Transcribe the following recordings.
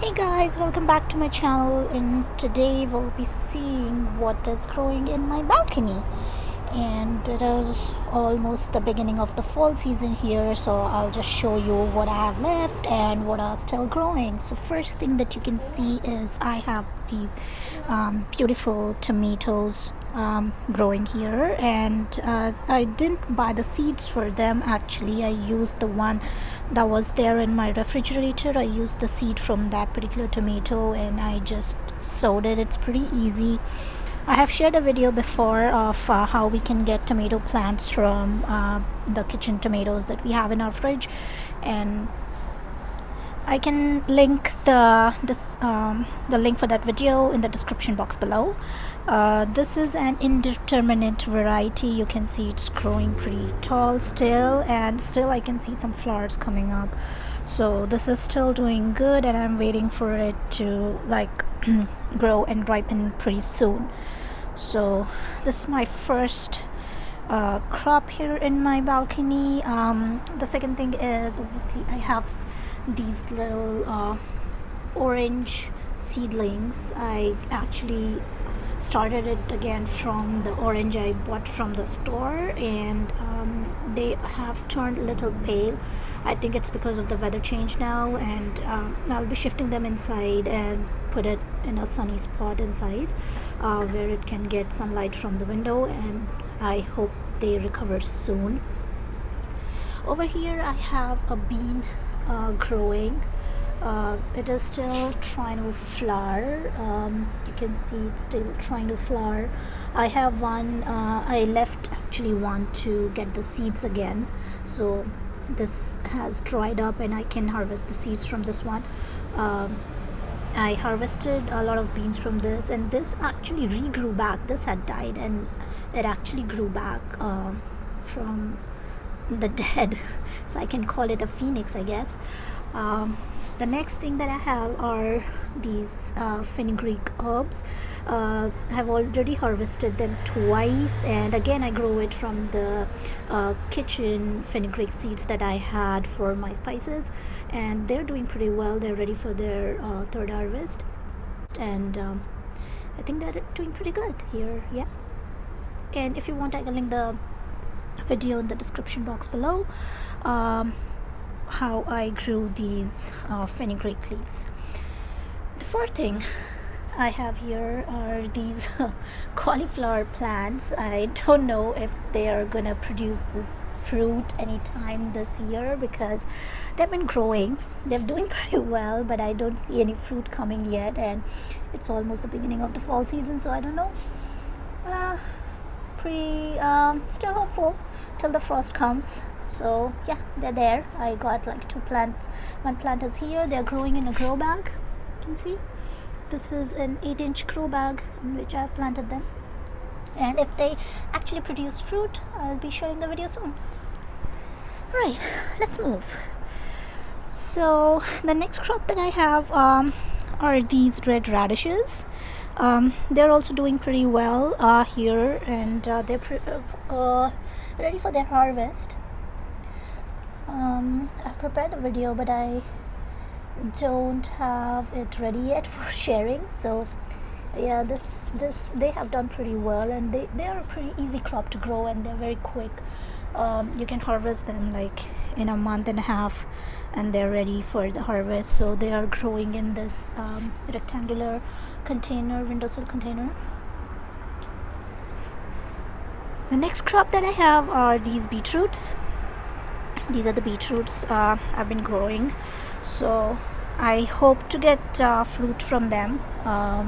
Hey guys, welcome back to my channel, and today we'll be seeing what is growing in my balcony. And it is almost the beginning of the fall season here, so I'll just show you what I have left and what are still growing. So first thing that you can see is I have these beautiful tomatoes growing here, and I didn't buy the seeds for them. Actually, I used the one that was there in my refrigerator. I used the seed from that particular tomato and I just sowed it. It's pretty easy. I have shared a video before of how we can get tomato plants from the kitchen tomatoes that we have in our fridge, and I can link the link for that video in the description box below. This is an indeterminate variety. You can see it's growing pretty tall still, and still I can see some flowers coming up. So this is still doing good, and I'm waiting for it to grow and ripen pretty soon. So this is my first crop here in my balcony. The second thing is, obviously I have these little orange seedlings. I actually started it again from the orange I bought from the store, and they have turned a little pale. I think it's because of the weather change now, and I'll be shifting them inside and put it in a sunny spot inside where it can get sunlight from the window, and I hope they recover soon. Over here I have a bean growing. It is still trying to flower. You can see it's still trying to flower. I have one, I left actually one to get the seeds again, so this has dried up and I can harvest the seeds from this one. I harvested a lot of beans from this, and this actually regrew back. This had died and it actually grew back from the dead, so I can call it a phoenix, I guess. The next thing that I have are these fenugreek herbs. I've already harvested them twice, and again I grow it from the kitchen fenugreek seeds that I had for my spices, and they're doing pretty well. They're ready for their third harvest, and I think they're doing pretty good here. Yeah, and if you want, I can link the video in the description box below, how I grew these fenugreek leaves. The fourth thing I have here are these cauliflower plants. I don't know if they are gonna produce this fruit anytime this year, because they've been growing, they're doing pretty well, but I don't see any fruit coming yet, and it's almost the beginning of the fall season, so I don't know. Pretty still hopeful till the frost comes. So yeah, they're there. I got like two plants. One plant is here. They're growing in a grow bag. You can see this is an 8-inch grow bag in which I've planted them, and if they actually produce fruit, I'll be sharing the video soon. Alright, let's move. So the next crop that I have are these red radishes. They're also doing pretty well here, and they're ready for their harvest. I've prepared a video, but I don't have it ready yet for sharing. So yeah, this they have done pretty well, and they are a pretty easy crop to grow, and they're very quick. You can harvest them like in a month and a half, and they're ready for the harvest. So they are growing in this rectangular container, windowsill container. The next crop that I have are these beetroots. These are the beetroots I've been growing, so I hope to get fruit from them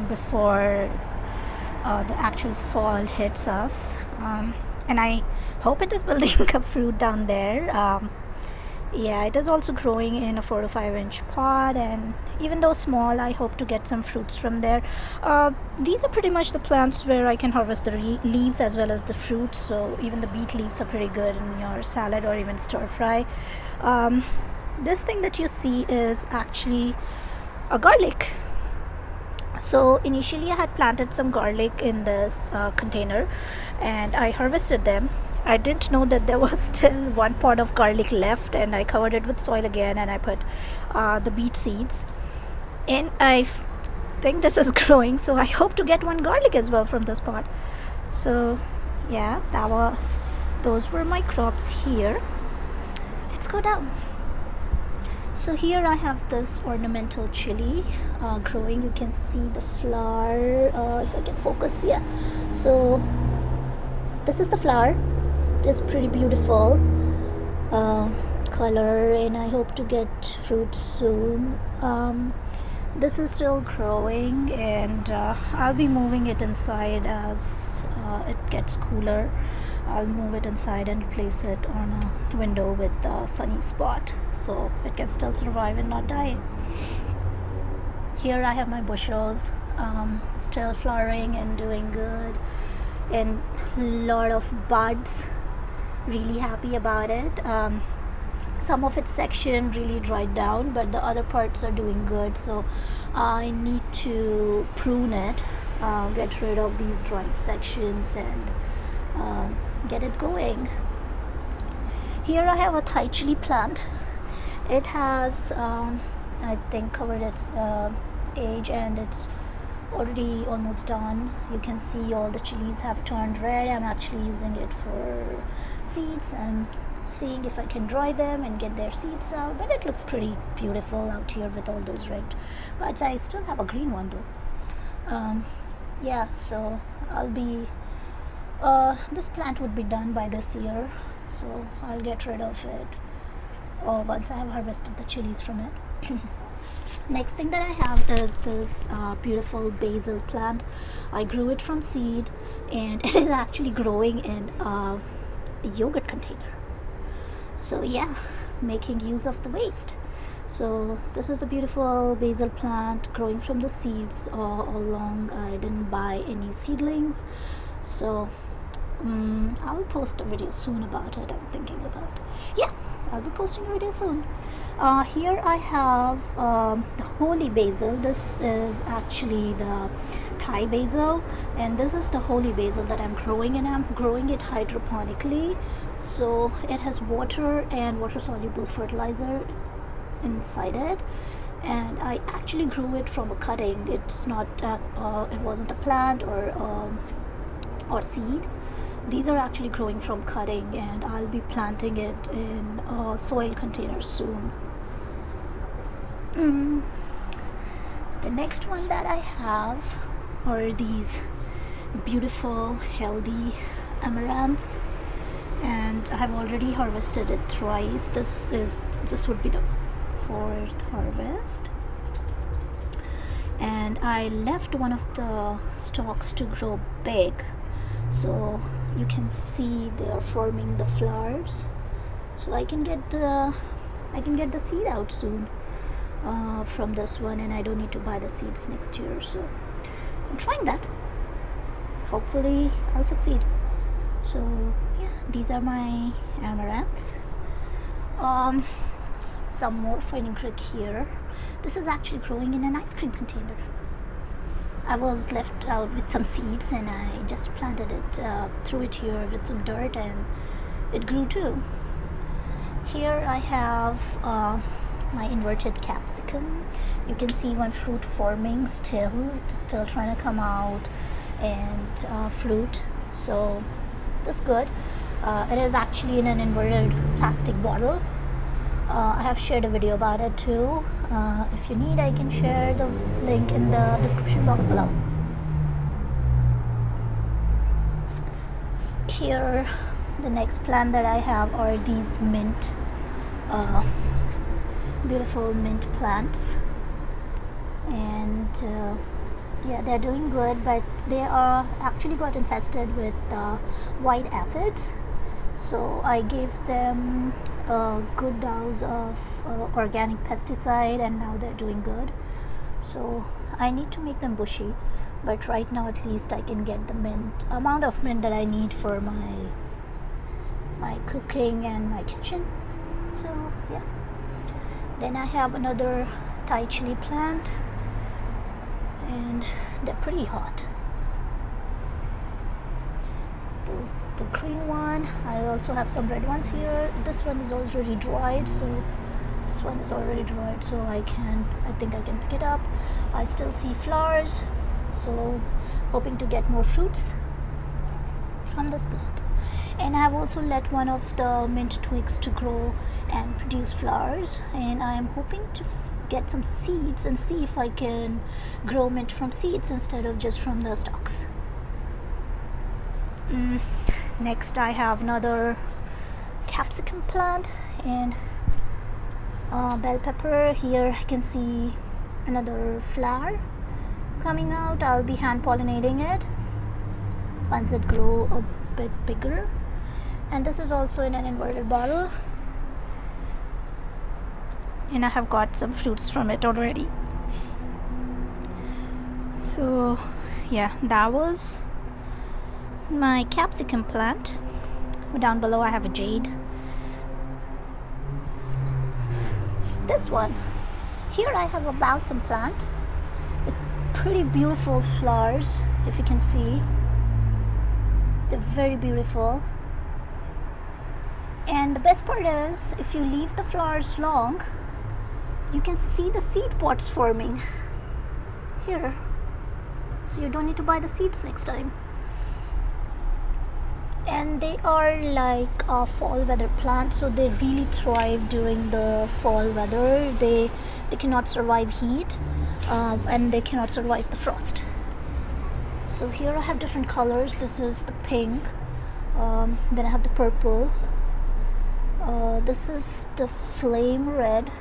before the actual fall hits us, and I hope it is building up fruit down there. Yeah, it is also growing in a 4 to 5 inch pot, and even though small, I hope to get some fruits from there. These are pretty much the plants where I can harvest the leaves as well as the fruits, so even the beet leaves are pretty good in your salad or even stir fry. This thing that you see is actually a garlic. So initially I had planted some garlic in this container, and I harvested them. I didn't know that there was still one pot of garlic left, and I covered it with soil again, and I put the beet seeds. And think this is growing, so I hope to get one garlic as well from this pot. So yeah, those were my crops here. Let's go down. So here I have this ornamental chili growing. You can see the flower, if I can focus. Yeah, so this is the flower. It's pretty beautiful color, and I hope to get fruit soon. This is still growing, and I'll be moving it inside as it gets cooler. I'll move it inside and place it on a window with a sunny spot so it can still survive and not die. Here I have my bushels, still flowering and doing good, and a lot of buds. Really happy about it. Some of its section really dried down, but the other parts are doing good, so I need to prune it, get rid of these dried sections, and get it going. Here I have a Thai chili plant. It has I think covered its age, and it's already almost done. You can see all the chilies have turned red. I'm actually using it for seeds and seeing if I can dry them and get their seeds out, but it looks pretty beautiful out here with all those red buds. I still have a green one though. Yeah, so I'll be this plant would be done by this year, so I'll get rid of it once I have harvested the chilies from it. Next thing that I have is this beautiful basil plant. I grew it from seed, and it is actually growing in a yogurt container. So yeah, making use of the waste. So this is a beautiful basil plant growing from the seeds all along. I didn't buy any seedlings, so I'll post a video soon about it. I'm thinking about, yeah, I'll be posting a video soon. Here I have the holy basil. This is actually the Thai basil, and this is the holy basil that I'm growing, and I'm growing it hydroponically, so it has water and water soluble fertilizer inside it, and I actually grew it from a cutting. It's not it wasn't a plant or seed. These are actually growing from cutting, and I'll be planting it in a soil container soon. The next one that I have are these beautiful healthy amaranths, and I have already harvested it twice. This would be the fourth harvest, and I left one of the stalks to grow big, so you can see they are forming the flowers, so I can get the seed out soon from this one, and I don't need to buy the seeds next year. So I'm trying that. Hopefully I'll succeed. So yeah, these are my amaranths. Some more fenugreek here. This is actually growing in an ice cream container. I was left out with some seeds, and I just planted it, threw it here with some dirt, and it grew too. Here I have my inverted capsicum. You can see one fruit forming still. It's still trying to come out and fruit. So that's good. It is actually in an inverted plastic bottle. I have shared a video about it too. If you need, I can share the link in the description box below. Here, the next plant that I have are these mint, beautiful mint plants, and yeah, they're doing good, but they are actually got infested with white aphids. So I gave them a good dose of organic pesticide, and now they're doing good. So I need to make them bushy, but right now at least I can get the amount of mint that I need for my cooking and my kitchen. So yeah. Then I have another Thai chili plant, and they're pretty hot. There's the green one. I also have some red ones here. This one is already dried, so This one is already dried, so I think I can pick it up. I still see flowers, so hoping to get more fruits from this plant. And I have also let one of the mint twigs to grow and produce flowers, and I am hoping to get some seeds and see if I can grow mint from seeds instead of just from the stalks. Next I have another capsicum plant and bell pepper. Here I can see another flower coming out. I'll be hand pollinating it once it grows a bit bigger. And this is also in an inverted bottle, and I have got some fruits from it already. So yeah, that was my capsicum plant. Down below I have a jade. This one here I have a balsam plant with pretty beautiful flowers. If you can see, they're very beautiful. And the best part is, if you leave the flowers long, you can see the seed pods forming here, so you don't need to buy the seeds next time. And they are like a fall weather plant, so they really thrive during the fall weather. They cannot survive heat, and they cannot survive the frost. So here I have different colors. This is the pink, then I have the purple. This is the flame red,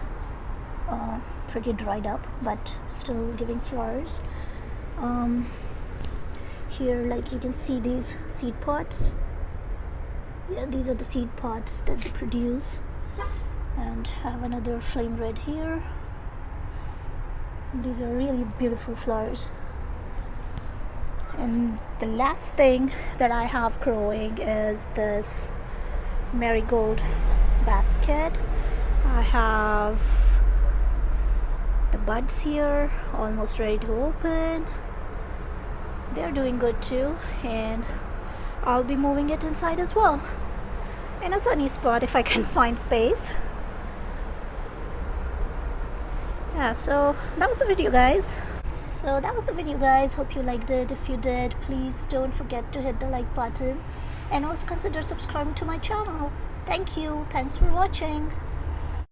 pretty dried up but still giving flowers. Here, like, you can see these seed pods. Yeah, these are the seed pods that they produce. And I have another flame red here. These are really beautiful flowers. And the last thing that I have growing is this marigold basket. I have the buds here almost ready to open. They're doing good too, and I'll be moving it inside as well in a sunny spot if I can find space. Yeah, so that was the video, guys. Hope you liked it. If you did, please don't forget to hit the like button and also consider subscribing to my channel. Thank you. Thanks for watching.